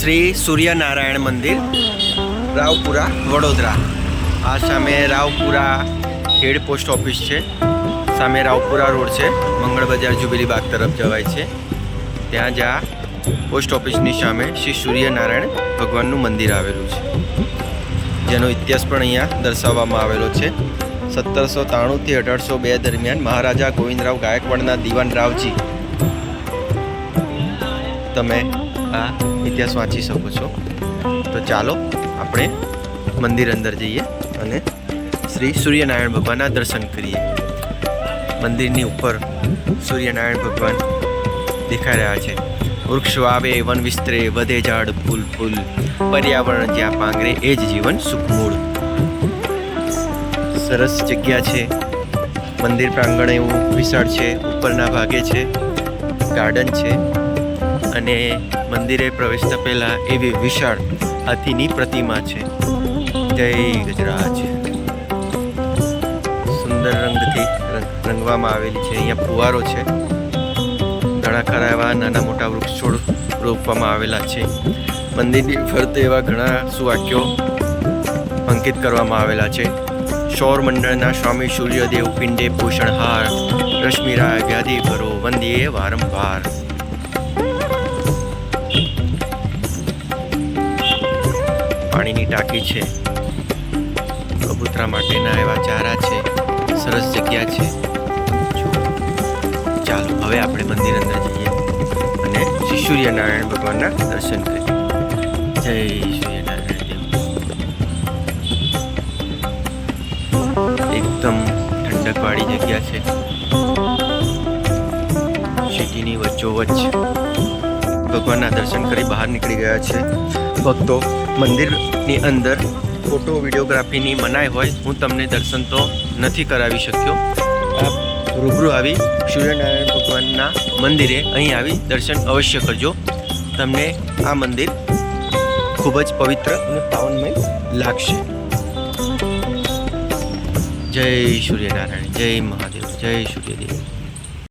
શ્રી સૂર્યનારાયણ મંદિર, રાવપુરા, વડોદરા. આ સામે રાવપુરા હેડ પોસ્ટ ઓફિસ છે. સામે રાવપુરા રોડ છે, મંગળ બજાર જુબિલી બાગ તરફ જવાય છે. ત્યાં જ આ પોસ્ટ ઓફિસની સામે શ્રી સૂર્યનારાયણ ભગવાનનું મંદિર આવેલું છે, જેનો ઇતિહાસ પણ અહીંયા દર્શાવવામાં આવેલો છે. 1793 થી 1802 દરમિયાન મહારાજા ગોવિંદરાવ ગાયકવાડના દીવાન રાવજી, તમે આ ઇતિહાસ વાંચી શકો છો. તો ચાલો આપણે મંદિર અંદર જઈએ અને શ્રી સૂર્યનારાયણ ભગવાનના દર્શન કરીએ. મંદિરની ઉપર સૂર્યનારાયણ ભગવાન દેખાઈ રહ્યા છે. વૃક્ષ વાવે વન વિસ્તરે, વધે ઝાડ ફૂલ ફૂલ, પર્યાવરણ જ્યાં પાંગરે એ જ જીવન સુખમૂળ. સરસ જગ્યા છે. મંદિર પ્રાંગણ એવું વિશાળ છે. ઉપરના ભાગે છે ગાર્ડન છે અને મંદિરે પ્રવેશતા પહેલા એવી વિશાળ હાથીની પ્રતિમા છે. જય ગજરાજ. સુંદર રંગથી રંગવામાં આવેલી છે. અહીંયા ફુવારો છે. ઘણા ખરા એવા નાના મોટા વૃક્ષ છોડ રોપવામાં આવેલા છે. મંદિરની ફરતે એવા ઘણા સુવાક્યો અંકિત કરવામાં આવેલા છે. સૌર મંડળના સ્વામી સૂર્યદેવ પિંડે ભૂષણહાર, રશ્મિરા વ્યાધિ ભરો વંદીએ વારંવાર. પાણીની ટાંકી છે. કબૂતરા માટેના એવા ચારા છે. સરસ જગ્યા છે. ચાલો હવે આપણે મંદિર અંદર જઈએ અને શ્રી સૂર્યનારાયણ ભગવાનના દર્શન કરીએ. જય સૂર્યનારાયણ દેવ. એકદમ ઠંડકવાળી જગ્યા છે. સિટીની વચ્ચોવચ્ચ ભગવાનના દર્શન કરી બહાર નીકળી ગયા છે. ભક્તો, મંદિરની અંદર ફોટો વિડીયોગ્રાફીની મનાઈ હોય, હું તમને દર્શન તો નથી કરાવી શક્યો. આપ રૂબરૂ આવી સૂર્યનારાયણ ભગવાનના મંદિરે અહીં આવી દર્શન અવશ્ય કરજો. તમને આ મંદિર ખૂબ જ પવિત્ર અને પાવનમય લાગશે. જય સૂર્યનારાયણ, જય મહાદેવ, જય સૂર્યદેવ.